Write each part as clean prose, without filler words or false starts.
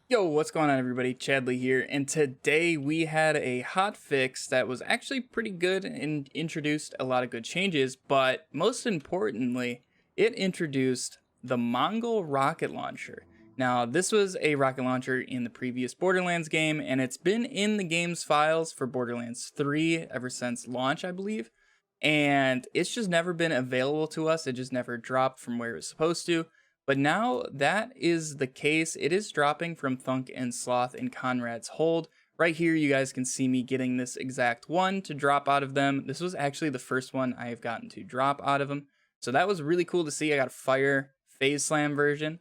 Yo, what's going on everybody? Chadley here, and today we had a hot fix that was actually pretty good and introduced a lot of good changes, but most importantly, it introduced the Mongol rocket launcher. Now, this was a rocket launcher in the previous Borderlands game, and it's been in the game's files for Borderlands 3 ever since launch, I believe, and it's just never been available to us. It just never dropped from where it was supposed to. But now that is the case. It is dropping from Thunk and Sloth and Conrad's hold. Right here, you guys can see me getting this exact one to drop out of them. This was actually the first one I have gotten to drop out of them. So that was really cool to see. I got a Fire Phase Slam version,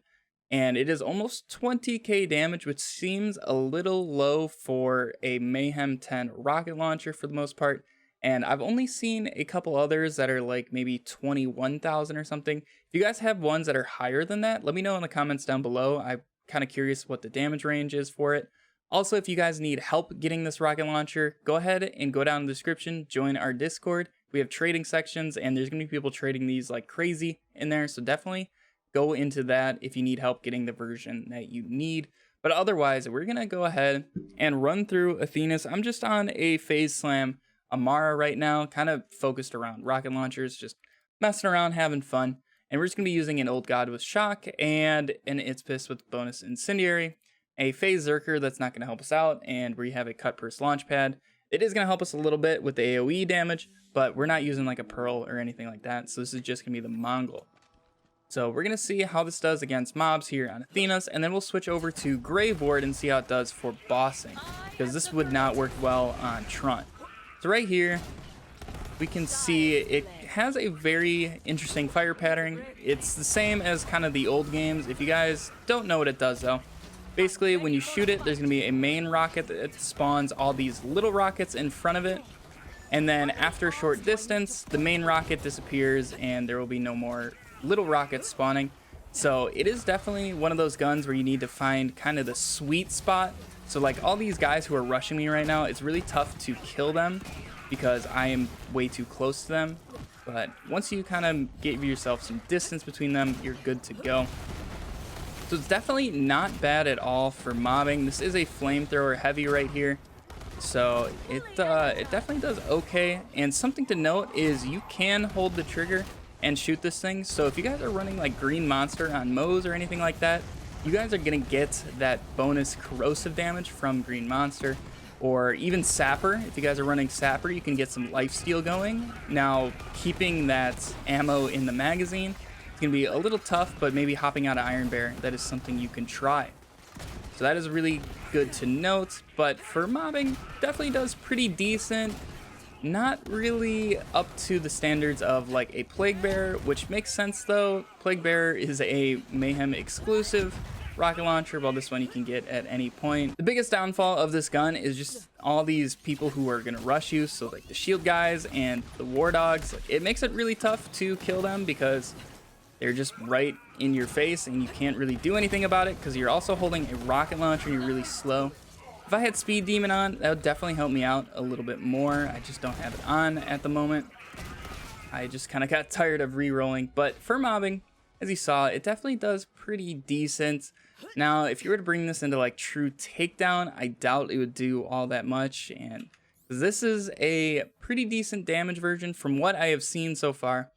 and it is almost 20k damage, which seems a little low for a Mayhem 10 rocket launcher for the most part. And I've only seen a couple others that are like maybe 21,000 or something. If you guys have ones that are higher than that, let me know in the comments down below. I'm kind of curious what the damage range is for it. Also, if you guys need help getting this rocket launcher, go ahead and go down in the description, join our Discord. We have trading sections, and there's going to be people trading these like crazy in there. So definitely go into that if you need help getting the version that you need. But otherwise, we're going to go ahead and run through Athena's. I'm just on a Phase Slam Amara right now, kind of focused around rocket launchers, just messing around, having fun. And we're just going to be using an Old God with Shock and an It's Piss with bonus Incendiary, a Phase Zerker that's not going to help us out, and we have a Cut Purse Launchpad. It is going to help us a little bit with the AoE damage, but we're not using like a Pearl or anything like that, so this is just going to be the Mongol. So we're going to see how this does against mobs here on Athena's, and then we'll switch over to Graveboard and see how it does for bossing, because this would not work well on Trunt. So right here, we can see it has a very interesting fire pattern. It's the same as kind of the old games. If you guys don't know what it does though, basically when you shoot it, there's going to be a main rocket that spawns all these little rockets in front of it. And then after a short distance, the main rocket disappears and there will be no more little rockets spawning. So it is definitely one of those guns where you need to find kind of the sweet spot. So like all these guys who are rushing me right now, it's really tough to kill them because I am way too close to them. But once you kind of give yourself some distance between them, you're good to go. So it's definitely not bad at all for mobbing. This is a flamethrower heavy right here. So it definitely does okay. And something to note is you can hold the trigger and shoot this thing. So if you guys are running like Green Monster on Moe's or anything like that, you guys are going to get that bonus corrosive damage from Green Monster, or even Sapper. If you guys are running Sapper, you can get some lifesteal going. Now, keeping that ammo in the magazine, it's going to be a little tough, but maybe hopping out of Iron Bear, that is something you can try. So that is really good to note, but for mobbing, definitely does pretty decent. Not really up to the standards of like a Plague Bearer, which makes sense though. Plague Bearer is a Mayhem exclusive rocket launcher, while this one you can get at any point. The biggest downfall of this gun is just all these people who are going to rush you, so like the shield guys and the war dogs. It makes it really tough to kill them because they're just right in your face and you can't really do anything about it because you're also holding a rocket launcher and you're really slow. If I had Speed Demon on, that would definitely help me out a little bit more. I just don't have it on at the moment. I just kind of got tired of re-rolling. But for mobbing, as you saw, it definitely does pretty decent. Now, if you were to bring this into like true takedown, I doubt it would do all that much. And this is a pretty decent damage version from what I have seen so far.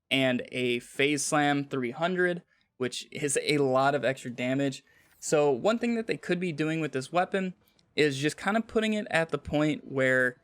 And a Phase Slam 300, which is a lot of extra damage. So one thing that they could be doing with this weapon is just kind of putting it at the point where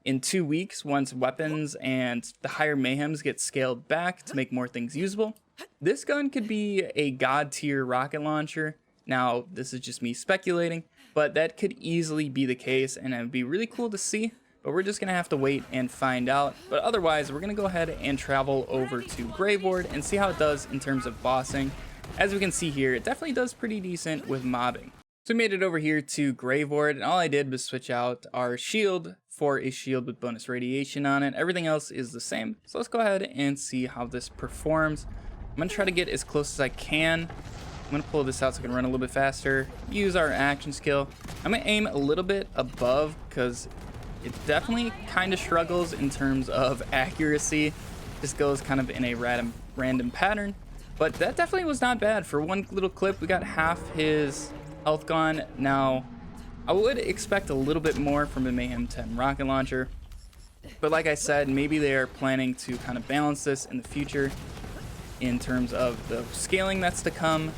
in 2 weeks, once weapons and the higher mayhems get scaled back to make more things usable, this gun could be a god tier rocket launcher. Now, this is just me speculating, but that could easily be the case, and it would be really cool to see, but we're just going to have to wait and find out. But otherwise, we're going to go ahead and travel over to Graveboard and see how it does in terms of bossing. As we can see here, it definitely does pretty decent with mobbing. So we made it over here to Graveboard, and all I did was switch out our shield for a shield with bonus radiation on it. Everything else is the same. So let's go ahead and see how this performs. I'm going to try to get as close as I can. I'm going to pull this out so I can run a little bit faster. Use our action skill. I'm going to aim a little bit above because it definitely kind of struggles in terms of accuracy. This goes kind of in a random pattern. But that definitely was not bad. For one little clip, we got half his health gone. Now, I would expect a little bit more from a Mayhem 10 rocket launcher, but like I said, maybe they are planning to kind of balance this in the future in terms of the scaling that's to come.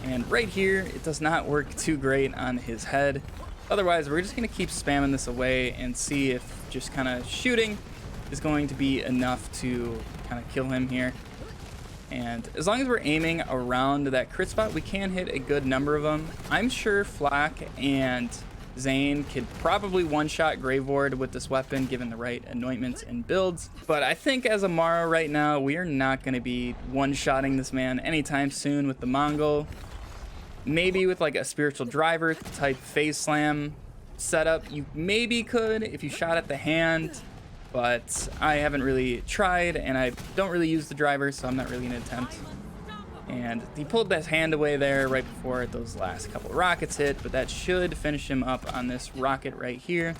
And right here, it does not work too great on his head. Otherwise, we're just going to keep spamming this away and see if just kind of shooting is going to be enough to kind of kill him here. And as long as we're aiming around that crit spot, we can hit a good number of them. I'm sure Flak and Zane could probably one-shot Grave Ward with this weapon given the right anointments and builds. But I think as a Mara right now, we are not going to be one-shotting this man anytime soon with the Mongol. Maybe with like a spiritual driver type phase slam setup, you maybe could if you shot at the hand. But I haven't really tried, and I don't really use the driver, so I'm not really going to attempt. And he pulled that hand away there right before those last couple rockets hit, but that should finish him up on this rocket right here.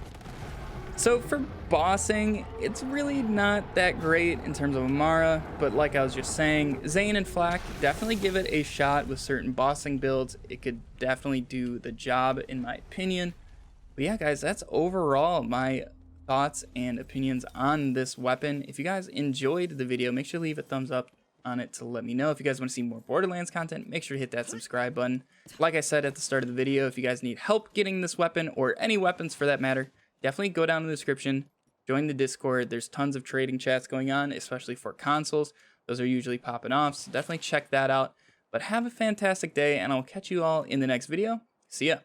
So for bossing, it's really not that great in terms of Amara, but like I was just saying, Zane and Flak, definitely give it a shot with certain bossing builds. It could definitely do the job in my opinion. But yeah, guys, that's overall my thoughts and opinions on this weapon. If you guys enjoyed the video, make sure to leave a thumbs up on it to let me know. If you guys want to see more Borderlands content, make sure to hit that subscribe button. Like I said at the start of the video, if you guys need help getting this weapon or any weapons for that matter, definitely go down in the description, join the Discord. There's tons of trading chats going on, especially for consoles. Those are usually popping off, so definitely check that out. But have a fantastic day, and I'll catch you all in the next video. See ya.